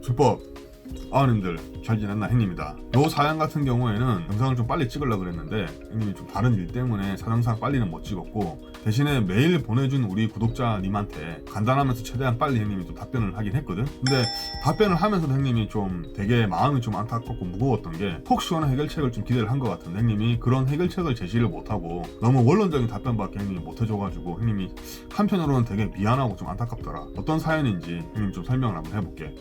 수법 아님들 잘 지냈나 형님이다. 요 사연 같은 경우에는 영상을 좀 빨리 찍으려고 그랬는데 형님이 좀 다른 일 때문에 사정상 빨리는 못 찍었고, 대신에 메일 보내준 우리 구독자님한테 간단하면서 최대한 빨리 형님이 좀 답변을 하긴 했거든. 근데 답변을 하면서도 형님이 좀 되게 마음이 좀 안타깝고 무거웠던 게, 속 시원한 해결책을 좀 기대를 한 것 같은데 형님이 그런 해결책을 제시를 못하고 너무 원론적인 답변밖에 형님이 못해줘가지고 형님이 한편으로는 되게 미안하고 좀 안타깝더라. 어떤 사연인지 형님 좀 설명을 한번 해볼게.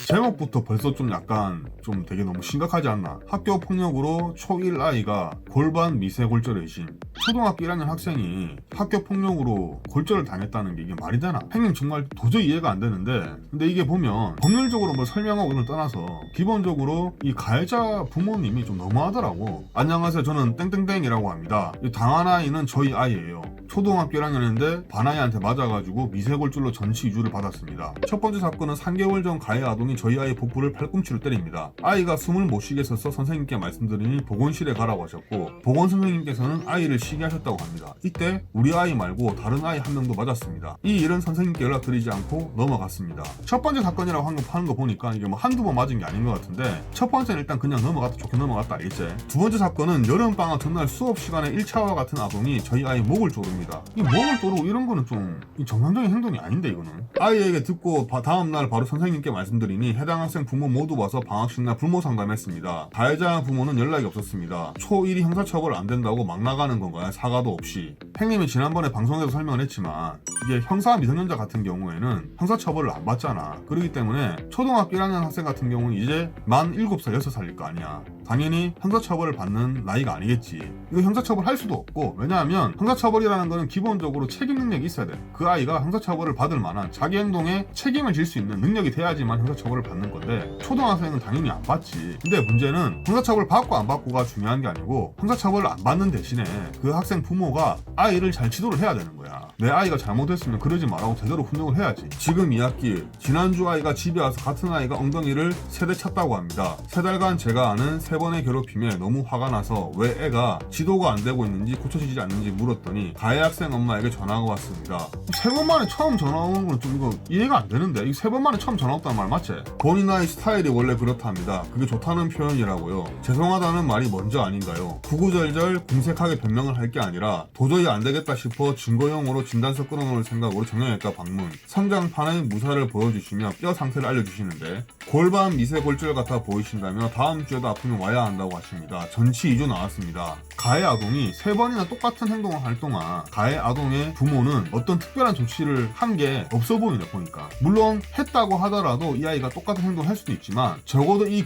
제목부터 벌써 좀 약간 좀 되게 너무 심각하지 않나. 학교 폭력으로 초1 아이가 골반 미세골절 의심. 초등학교 1학년 학생이 학교 폭력으로 골절을 당했다는 게 이게 말이 되나? 형님 정말 도저히 이해가 안 되는데, 근데 이게 보면 법률적으로 뭐 설명하고 이걸 떠나서 기본적으로 이 가해자 부모님이 좀 너무하더라고. 안녕하세요, 저는 땡땡땡이라고 합니다. 이 당한 아이는 저희 아이예요. 초등학교 1학년인데 반아이한테 맞아가지고 미세골절로 전치 이주를 받았습니다. 첫 번째 사건은 3개월 전 가해 아동이 저희 아이 복부를 팔꿈치로 때립니다. 아이가 숨을 못 쉬게 서서 선생님께 말씀드리니 보건실에 가라고 하셨고, 보건 선생님께서는 아이를 쉬게 하셨다고 합니다. 이때 우리 아이 말고 다른 아이 한 명도 맞았습니다. 이 일은 선생님께 연락드리지 않고 넘어갔습니다. 첫 번째 사건이라고 하는 거 보니까 이게 뭐 한두 번 맞은 게 아닌 것 같은데, 첫 번째는 일단 그냥 넘어갔다, 좋게 넘어갔다, 알겠지? 두 번째 사건은 여름방학 전날 수업 시간에 1차와 같은 아동이 저희 아이 목을 조릅니다. 이 목을 조르고 이런 거는 좀 정상적인 행동이 아닌데, 이거는. 아이에게 듣고 다음날 바로 선생님께 말씀드리니 해당 학생 부모 모두 와서 방학식날 부모 상담했습니다. 가해자 부모는 연락이 없었습니다. 초1이 형사처벌 안 된다고 막 나가는 건가요? 사과도 없이. 형님이 지난번에 방송에서 설명을 했지만 이게 형사 미성년자 같은 경우에는 형사처벌을 안 받잖아. 그렇기 때문에 초등학교 1학년 학생 같은 경우는 이제 만 7살, 6살일 거 아니야. 당연히 형사처벌을 받는 나이가 아니겠지. 이거 형사처벌 할 수도 없고, 왜냐하면 형사처벌이라는 거는 기본적으로 책임 능력이 있어야 돼. 그 아이가 형사처벌을 받을 만한 자기 행동에 책임을 질 수 있는 능력이 돼야지만 형사처벌을 받는 건데, 초등학생은 당연히 안 받지. 근데 문제는 형사처벌 받고 안 받고가 중요한 게 아니고, 형사처벌을 안 받는 대신에 그 학생 부모가 아이를 잘 지도를 해야 되는 거야. 내 아이가 잘못했으면 그러지 말라고 제대로 훈육을 해야지. 지금 2학기 지난주 아이가 집에 와서 같은 아이가 엉덩이를 3대 찼다고 합니다. 3달간 제가 아는 3번의 괴롭힘에 너무 화가 나서 왜 애가 지도가 안 되고 있는지 고쳐지지 않는지 물었더니 가해 학생 엄마에게 전화가 왔습니다. 3번 만에 처음 전화 오는 건 좀 이거 이해가 안 되는데, 이 3번 만에 처음 전화 왔다는 말 맞지? 본인 아이 스타일이 원래 그렇답니다. 그게 좋다는 표현이라고요. 죄송하다는 말이 먼저 아닌가요? 구구절절 궁색하게 변명을 할 게 아니라 도저히 안 되겠다 싶어 증거용으로 진단서 끊어놓을 생각으로 정형외과 방문. 성장판의 무사를 보여주시며 뼈 상태를 알려주시는데, 골반 미세골절 같아 보이신다며 다음 주에도 아프면 와야 한다고 하십니다. 전치 2주 나왔습니다. 가해 아동이 3번이나 똑같은 행동을 할 동안 가해 아동의 부모는 어떤 특별한 조치를 한 게 없어 보이네, 보니까. 물론 했다고 하더라도 이 아이가 똑같은 행동을 할 수도 있지만, 적어도 이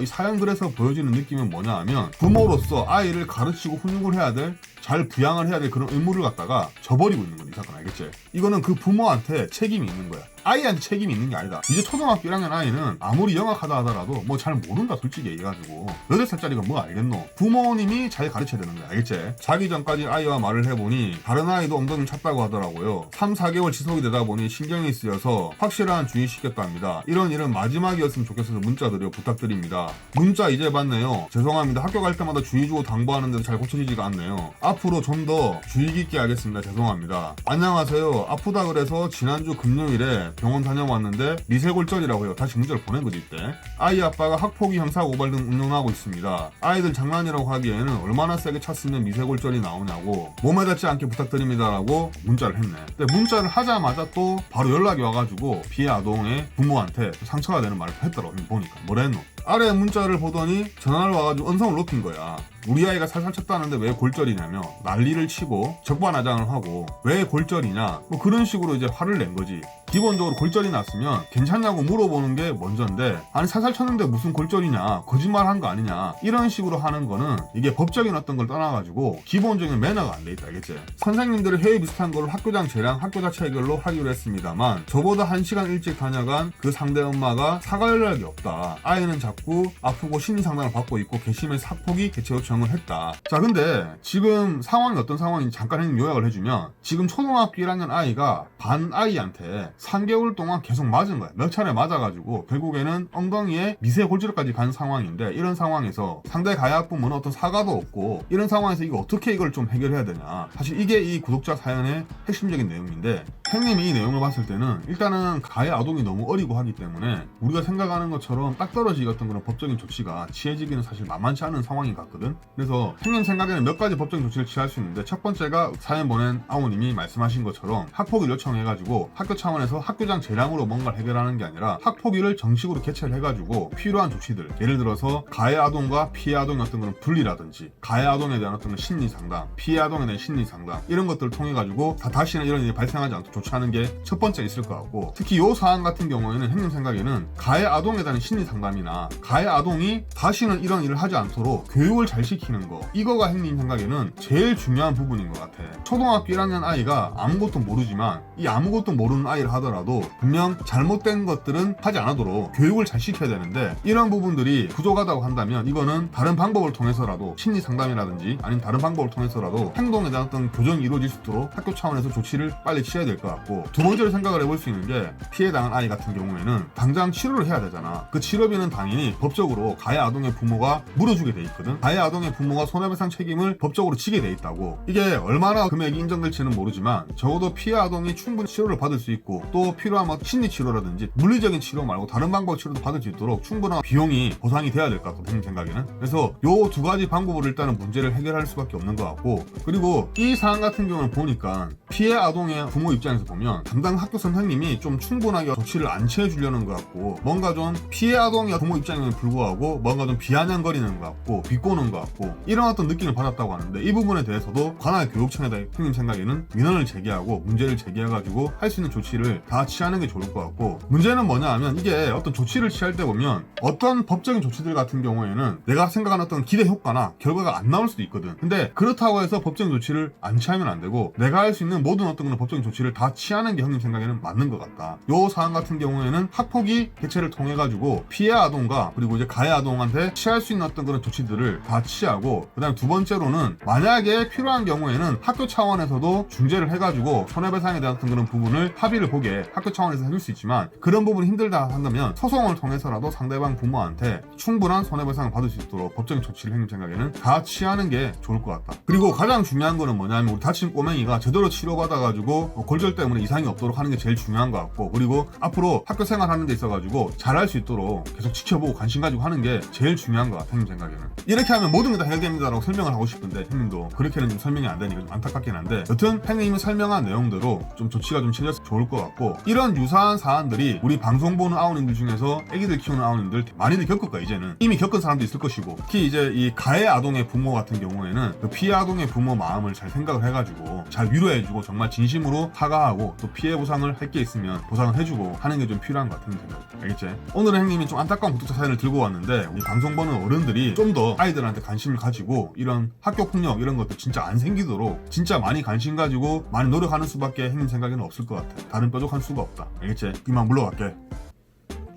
사연 글에서 보여지는 느낌은 뭐냐 하면, 부모로서 아이를 가르치고 훈육을 해야 될, 잘 부양을 해야 될 그런 의무를 갖다가 저버리고 있는 거지, 이 사건. 알겠지? 이거는 그 부모한테 책임이 있는 거야. 아이한테 책임이 있는 게 아니다. 이제 초등학교 1학년 아이는 아무리 영악하다 하더라도 뭐 잘 모른다, 솔직히 얘기해가지고. 8살짜리가 뭐 알겠노? 부모님이 잘 가르쳐야 되는 거야, 알겠지? 자기 전까지 아이와 말을 해보니 다른 아이도 엉덩이를 찼다고 하더라고요. 3, 4개월 지속이 되다 보니 신경이 쓰여서 확실한 주의시켰답니다. 이런 일은 마지막이었으면 좋겠어서 문자 드려 부탁드립니다. 문자 이제 받네요. 죄송합니다. 학교 갈 때마다 주의 주고 당부하는데도 잘 고쳐지지가 않네요. 앞으로 좀 더 주의 깊게 하겠습니다. 죄송합니다. 안녕하세요. 아프다 그래서 지난주 금요일에 병원 다녀왔는데 미세골절이라고 해요. 다시 문자를 보낸 거지, 이때. 아이 아빠가 학폭위 형사 고발 등 운운하고 있습니다. 아이들 장난이라고 하기에는 얼마나 세게 찼으면 미세골절이 나오냐고, 몸에 닿지 않게 부탁드립니다라고 문자를 했네. 근데 문자를 하자마자 또 바로 연락이 와가지고 피해 아동의 부모한테 상처가 되는 말을 했더라고. 보니까 뭐라 했노? 아래 문자를 보더니 전화를 와가지고 언성을 높인 거야. 우리 아이가 살살 쳤다는데 왜 골절이냐며 난리를 치고 적반하장을 하고, 왜 골절이냐 뭐 그런 식으로 이제 화를 낸 거지. 기본적으로 골절이 났으면 괜찮냐고 물어보는 게 먼저인데, 아니 살살 쳤는데 무슨 골절이냐, 거짓말한 거 아니냐, 이런 식으로 하는 거는 이게 법적인 어떤 걸 떠나가지고 기본적인 매너가 안 돼 있다, 알겠지? 선생님들이 회의 비슷한 거를 학교장 재량 학교 자체 해결로 하기로 했습니다만, 저보다 1시간 일찍 다녀간 그 상대 엄마가 사과 연락이 없다. 아이는 자꾸 자꾸 아프고 심리 상담을 받고 있고 괘씸해서 학폭위 개최 요청을 했다. 자, 근데 지금 상황이 어떤 상황인지 잠깐 형님 요약을 해주면, 지금 초등학교 1학년 아이가 반 아이한테 3개월 동안 계속 맞은 거야. 몇 차례 맞아가지고 결국에는 엉덩이에 미세 골절까지 간 상황인데, 이런 상황에서 상대 가해학부모는 어떤 사과도 없고, 이런 상황에서 이거 어떻게 이걸 좀 해결해야 되냐. 사실 이게 이 구독자 사연의 핵심적인 내용인데, 형님이 이 내용을 봤을 때는 일단은 가해 아동이 너무 어리고 하기 때문에 우리가 생각하는 것처럼 딱 떨어지기 같은 그런 법적인 조치가 취해지기는 사실 만만치 않은 상황인 것 같거든. 그래서 형님 생각에는 몇 가지 법적인 조치를 취할 수 있는데, 첫 번째가 사연 보낸 아우님이 말씀하신 것처럼 학폭위를 요청해가지고 학교 차원에서 학교장 재량으로 뭔가를 해결하는 게 아니라 학폭위를 정식으로 개최를 해가지고 필요한 조치들, 예를 들어서 가해 아동과 피해 아동의 어떤 그런 분리라든지, 가해 아동에 대한 어떤 심리 상담, 피해 아동에 대한 심리 상담, 이런 것들을 통해 가지고 다시는 이런 일이 발생하지 않도록 조치하는 게 첫 번째 있을 것 같고, 특히 이 사안 같은 경우에는 형님 생각에는 가해 아동에 대한 심리 상담이나 가해 아동이 다시는 이런 일을 하지 않도록 교육을 잘 시키는 거, 이거가 형님 생각에는 제일 중요한 부분인 것 같아. 초등학교 1학년 아이가 아무것도 모르지만, 이 아무것도 모르는 아이를 하더라도 분명 잘못된 것들은 하지 않도록 교육을 잘 시켜야 되는데, 이런 부분들이 부족하다고 한다면 이거는 다른 방법을 통해서라도, 심리 상담이라든지 아니면 다른 방법을 통해서라도 행동에 대한 어떤 교정이 이루어질 수 있도록 학교 차원에서 조치를 빨리 취해야 될 것 같고, 두 번째로 생각을 해볼 수 있는 게, 피해당한 아이 같은 경우에는 당장 치료를 해야 되잖아. 그 치료비는 당연히 법적으로 가해 아동의 부모가 물어주게 돼 있거든. 가해 아동의 부모가 손해배상 책임을 법적으로 지게 돼 있다고. 이게 얼마나 금액이 인정될지는 모르지만 적어도 피해 아동이 충분히 치료를 받을 수 있고, 또 필요하면 심리 치료라든지 물리적인 치료 말고 다른 방법 치료도 받을 수 있도록 충분한 비용이 보상이 돼야 될 것 같거든, 생각에는. 그래서 요 두 가지 방법으로 일단은 문제를 해결할 수밖에 없는 것 같고, 그리고 이 사안 같은 경우는 보니까 피해 아동의 부모 입장에서 보면 담당 학교 선생님이 좀 충분하게 조치를 안 취해주려는 것 같고, 뭔가 좀 피해 아동의 부모 입장에는 불구하고 뭔가 좀 비아냥거리는 것 같고 비꼬는 것 같고, 이런 어떤 느낌을 받았다고 하는데, 이 부분에 대해서도 관할 교육청에다 형님 생각에는 민원을 제기하고 문제를 제기해가지고 할 수 있는 조치를 다 취하는 게 좋을 것 같고, 문제는 뭐냐 하면, 이게 어떤 조치를 취할 때 보면 어떤 법적인 조치들 같은 경우에는 내가 생각하는 어떤 기대 효과나 결과가 안 나올 수도 있거든. 근데 그렇다고 해서 법적인 조치를 안 취하면 안 되고, 내가 할 수 있는 모든 어떤 그런 법적인 조치를 다 취하는 게 형님 생각에는 맞는 것 같다. 요 사안 같은 경우에는 학폭위 개최를 통해 가지고 피해 아동과 그리고 이제 가해 아동한테 취할 수 있는 어떤 그런 조치들을 다 취하고, 그다음 두 번째로는 만약에 필요한 경우에는 학교 차원에서도 중재를 해가지고 손해배상에 대한 어떤 그런 부분을 합의를 보게 학교 차원에서 해줄 수 있지만, 그런 부분이 힘들다 한다면 소송을 통해서라도 상대방 부모한테 충분한 손해배상을 받을 수 있도록 법적인 조치를 형님 생각에는 다 취하는 게 좋을 것 같다. 그리고 가장 중요한 거는 뭐냐면, 우리 다친 꼬맹이가 제대로 치료받아가지고 골절 때문에 이상이 없도록 하는 게 제일 중요한 것 같고, 그리고 앞으로 학교 생활하는 데 있어가지고 잘할 수 있도록 계속 지켜보고 관심 가지고 하는 게 제일 중요한 것 같아, 형님 생각에는. 이렇게 하면 모든 게 다 해결됩니다라고 설명을 하고 싶은데, 형님도 그렇게는 좀 설명이 안 되니까 좀 안타깝긴 한데, 여튼 형님이 설명한 내용대로 좀 조치가 좀 취해서 좋을 것 같고, 이런 유사한 사안들이 우리 방송 보는 아우님들 중에서 애기들 키우는 아우님들 많이들 겪을 거야. 이제는 이미 겪은 사람도 있을 것이고, 특히 이제 이 가해 아동의 부모 같은 경우에는 그 피해 아동의 부모 마음을 잘 생각을 해가지고 잘 위로해주고 정말 진심으로 사과하고, 또 피해 보상을 할 게 있으면 보상을 해주고 하는 게 좀 필요한 것 같은 생각. 알겠지? 오늘은 형님이 좀 안타까운 구독자 사연을 들고 왔는데, 우리 방송 보는 어른들이 좀 더 아이들한테 관심을 가지고 이런 학교 폭력 이런 것들 진짜 안 생기도록 진짜 많이 관심 가지고 많이 노력하는 수밖에 형님 생각에는 없을 것 같아. 다른 뾰족한 수가 없다. 알겠지? 이만 물러갈게.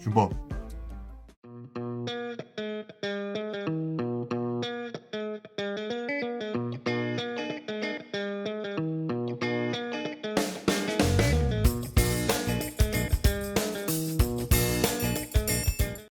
주법.